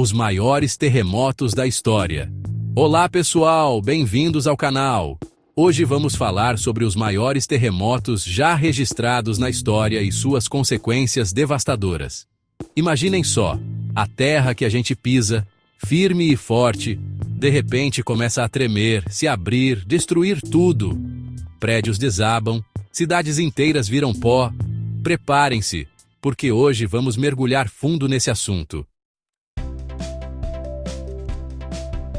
Os maiores terremotos da história. Olá pessoal, bem-vindos ao canal. Hoje vamos falar sobre os maiores terremotos já registrados na história e suas consequências devastadoras. Imaginem só, a terra que a gente pisa, firme e forte, de repente começa a tremer, se abrir, destruir tudo. Prédios desabam, cidades inteiras viram pó. Preparem-se, porque hoje vamos mergulhar fundo nesse assunto.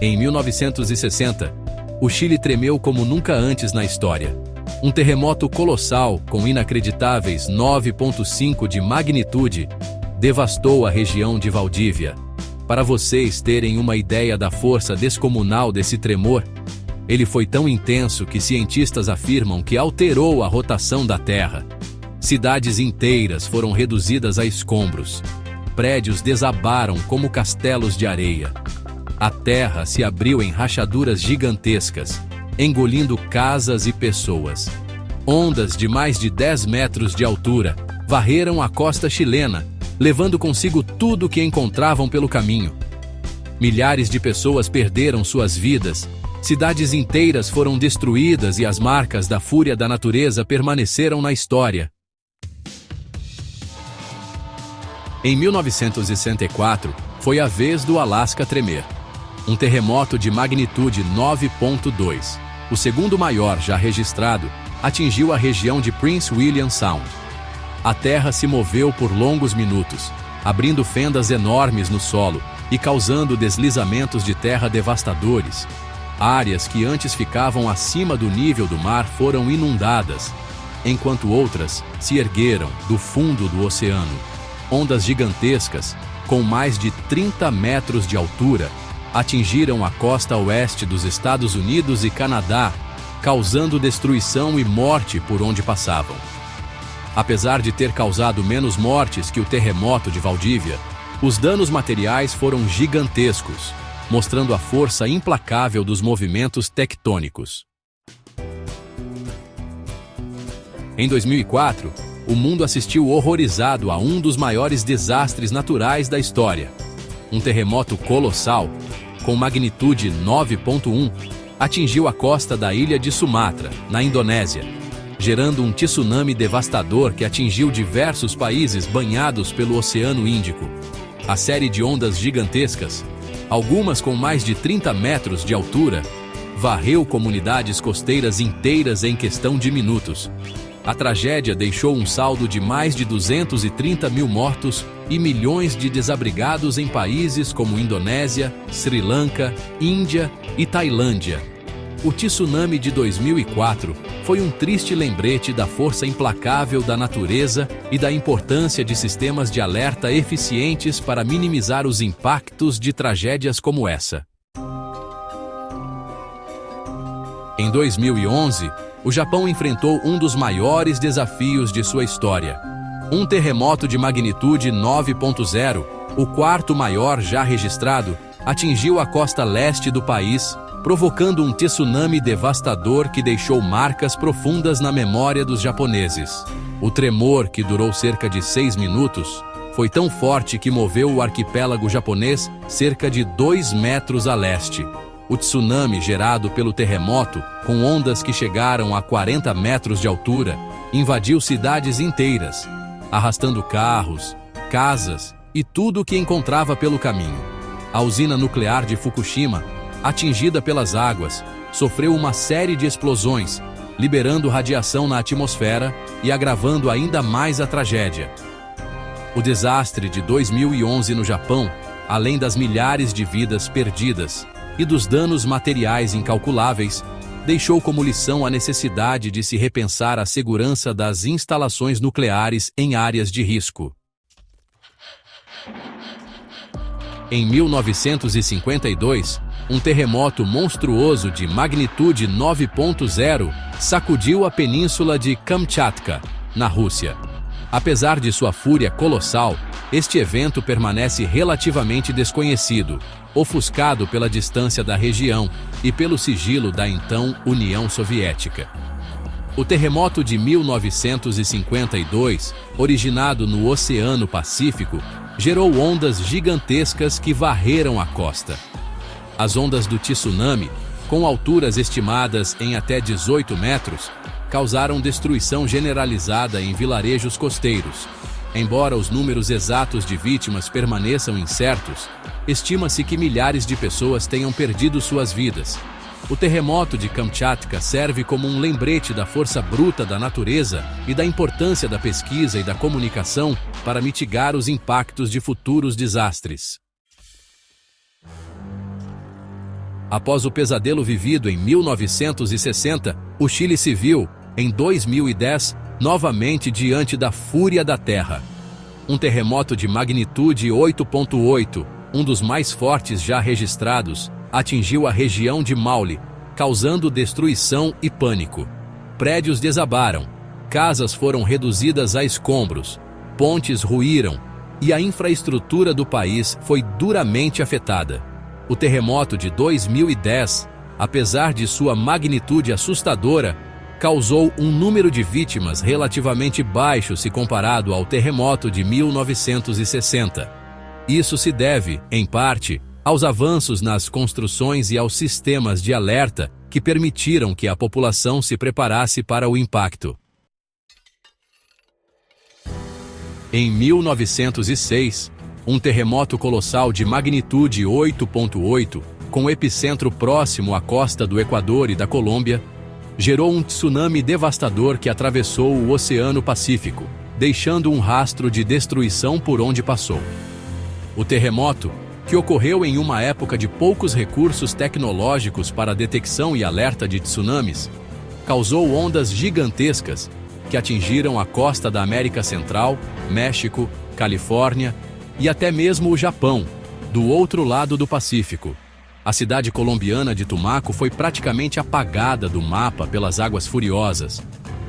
Em 1960, o Chile tremeu como nunca antes na história. Um terremoto colossal, com inacreditáveis 9,5 de magnitude, devastou a região de Valdívia. Para vocês terem uma ideia da força descomunal desse tremor, ele foi tão intenso que cientistas afirmam que alterou a rotação da Terra. Cidades inteiras foram reduzidas a escombros. Prédios desabaram como castelos de areia. A terra se abriu em rachaduras gigantescas, engolindo casas e pessoas. Ondas de mais de 10 metros de altura varreram a costa chilena, levando consigo tudo que encontravam pelo caminho. Milhares de pessoas perderam suas vidas, cidades inteiras foram destruídas e as marcas da fúria da natureza permaneceram na história. Em 1964, foi a vez do Alasca tremer. Um terremoto de magnitude 9,2, o segundo maior já registrado, atingiu a região de Prince William Sound. A terra se moveu por longos minutos, abrindo fendas enormes no solo e causando deslizamentos de terra devastadores. Áreas que antes ficavam acima do nível do mar foram inundadas, enquanto outras se ergueram do fundo do oceano. Ondas gigantescas, com mais de 30 metros de altura, atingiram a costa oeste dos Estados Unidos e Canadá, causando destruição e morte por onde passavam. Apesar de ter causado menos mortes que o terremoto de Valdívia, os danos materiais foram gigantescos, mostrando a força implacável dos movimentos tectônicos. Em 2004, o mundo assistiu horrorizado a um dos maiores desastres naturais da história. Um terremoto colossal, com magnitude 9,1, atingiu a costa da ilha de Sumatra, na Indonésia, gerando um tsunami devastador que atingiu diversos países banhados pelo Oceano Índico. A série de ondas gigantescas, algumas com mais de 30 metros de altura, varreu comunidades costeiras inteiras em questão de minutos. A tragédia deixou um saldo de mais de 230 mil mortos e milhões de desabrigados em países como Indonésia, Sri Lanka, Índia e Tailândia. O tsunami de 2004 foi um triste lembrete da força implacável da natureza e da importância de sistemas de alerta eficientes para minimizar os impactos de tragédias como essa. Em 2011, o Japão enfrentou um dos maiores desafios de sua história. Um terremoto de magnitude 9,0, o quarto maior já registrado, atingiu a costa leste do país, provocando um tsunami devastador que deixou marcas profundas na memória dos japoneses. O tremor, que durou cerca de 6 minutos, foi tão forte que moveu o arquipélago japonês cerca de 2 metros a leste. O tsunami gerado pelo terremoto, com ondas que chegaram a 40 metros de altura, invadiu cidades inteiras, arrastando carros, casas e tudo o que encontrava pelo caminho. A usina nuclear de Fukushima, atingida pelas águas, sofreu uma série de explosões, liberando radiação na atmosfera e agravando ainda mais a tragédia. O desastre de 2011 no Japão, além das milhares de vidas perdidas e dos danos materiais incalculáveis, deixou como lição a necessidade de se repensar a segurança das instalações nucleares em áreas de risco. Em 1952, um terremoto monstruoso de magnitude 9,0 sacudiu a península de Kamchatka, na Rússia. Apesar de sua fúria colossal, este evento permanece relativamente desconhecido, ofuscado pela distância da região e pelo sigilo da então União Soviética. O terremoto de 1952, originado no Oceano Pacífico, gerou ondas gigantescas que varreram a costa. As ondas do tsunami, com alturas estimadas em até 18 metros, causaram destruição generalizada em vilarejos costeiros. Embora os números exatos de vítimas permaneçam incertos, estima-se que milhares de pessoas tenham perdido suas vidas. O terremoto de Kamchatka serve como um lembrete da força bruta da natureza e da importância da pesquisa e da comunicação para mitigar os impactos de futuros desastres. Após o pesadelo vivido em 1960, o Chile se viu, em 2010, novamente diante da fúria da Terra. Um terremoto de magnitude 8.8, um dos mais fortes já registrados, atingiu a região de Maule, causando destruição e pânico. Prédios desabaram, casas foram reduzidas a escombros, pontes ruíram e a infraestrutura do país foi duramente afetada. O terremoto de 2010, apesar de sua magnitude assustadora, causou um número de vítimas relativamente baixo se comparado ao terremoto de 1960. Isso se deve, em parte, aos avanços nas construções e aos sistemas de alerta que permitiram que a população se preparasse para o impacto. Em 1906, um terremoto colossal de magnitude 8.8, com epicentro próximo à costa do Equador e da Colômbia, gerou um tsunami devastador que atravessou o Oceano Pacífico, deixando um rastro de destruição por onde passou. O terremoto, que ocorreu em uma época de poucos recursos tecnológicos para a detecção e alerta de tsunamis, causou ondas gigantescas que atingiram a costa da América Central, México, Califórnia e até mesmo o Japão, do outro lado do Pacífico. A cidade colombiana de Tumaco foi praticamente apagada do mapa pelas águas furiosas.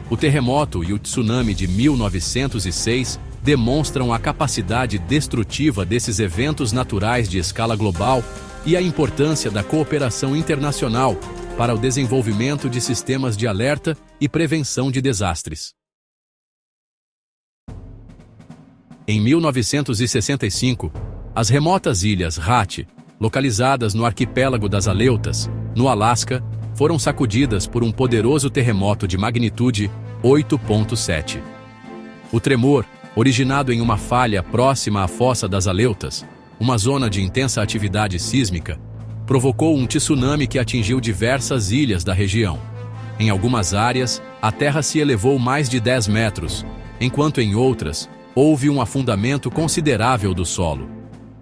O terremoto e o tsunami de 1906 demonstram a capacidade destrutiva desses eventos naturais de escala global e a importância da cooperação internacional para o desenvolvimento de sistemas de alerta e prevenção de desastres. Em 1965, as remotas ilhas Rat, localizadas no arquipélago das Aleutas, no Alasca, foram sacudidas por um poderoso terremoto de magnitude 8.7. O tremor, originado em uma falha próxima à Fossa das Aleutas, uma zona de intensa atividade sísmica, provocou um tsunami que atingiu diversas ilhas da região. Em algumas áreas, a terra se elevou mais de 10 metros, enquanto em outras, houve um afundamento considerável do solo.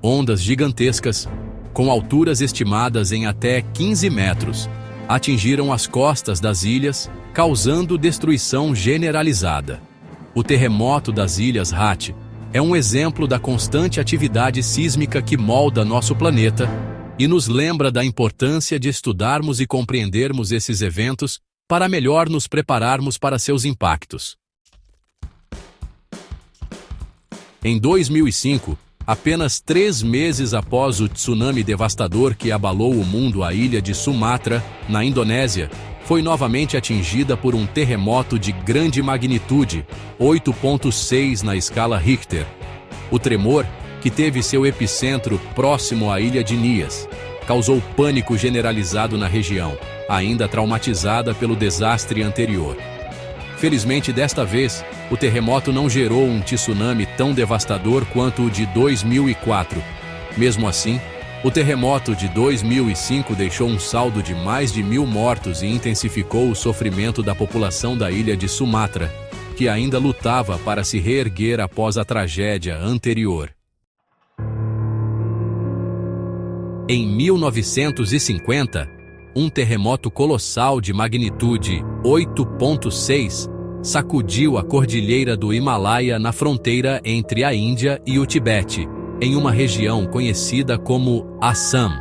Ondas gigantescas, com alturas estimadas em até 15 metros, atingiram as costas das ilhas, causando destruição generalizada. O terremoto das Ilhas Rat é um exemplo da constante atividade sísmica que molda nosso planeta e nos lembra da importância de estudarmos e compreendermos esses eventos para melhor nos prepararmos para seus impactos. Em 2005, apenas 3 meses após o tsunami devastador que abalou o mundo, a ilha de Sumatra, na Indonésia, foi novamente atingida por um terremoto de grande magnitude, 8.6 na escala Richter. O tremor, que teve seu epicentro próximo à ilha de Nias, causou pânico generalizado na região, ainda traumatizada pelo desastre anterior. Felizmente, desta vez, o terremoto não gerou um tsunami tão devastador quanto o de 2004. Mesmo assim, o terremoto de 2005 deixou um saldo de mais de 1.000 mortos e intensificou o sofrimento da população da ilha de Sumatra, que ainda lutava para se reerguer após a tragédia anterior. Em 1950, um terremoto colossal de magnitude 8.6 sacudiu a cordilheira do Himalaia na fronteira entre a Índia e o Tibete, em uma região conhecida como Assam.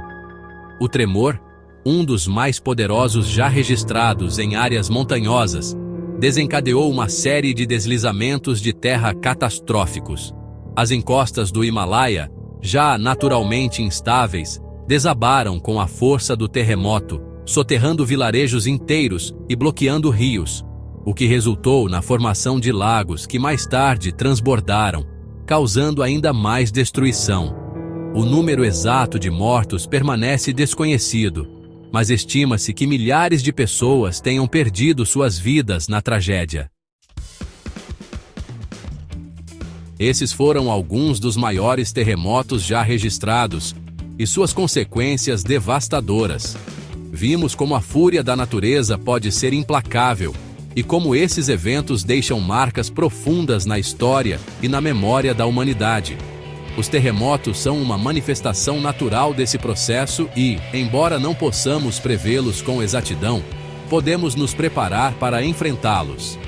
O tremor, um dos mais poderosos já registrados em áreas montanhosas, desencadeou uma série de deslizamentos de terra catastróficos. As encostas do Himalaia, já naturalmente instáveis, desabaram com a força do terremoto, soterrando vilarejos inteiros e bloqueando rios, o que resultou na formação de lagos que mais tarde transbordaram, causando ainda mais destruição. O número exato de mortos permanece desconhecido, mas estima-se que milhares de pessoas tenham perdido suas vidas na tragédia. Esses foram alguns dos maiores terremotos já registrados e suas consequências devastadoras. Vimos como a fúria da natureza pode ser implacável e como esses eventos deixam marcas profundas na história e na memória da humanidade. Os terremotos são uma manifestação natural desse processo e, embora não possamos prevê-los com exatidão, podemos nos preparar para enfrentá-los.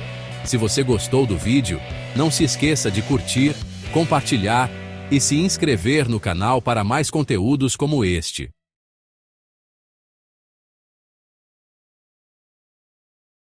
Se você gostou do vídeo, não se esqueça de curtir, compartilhar e se inscrever no canal para mais conteúdos como este.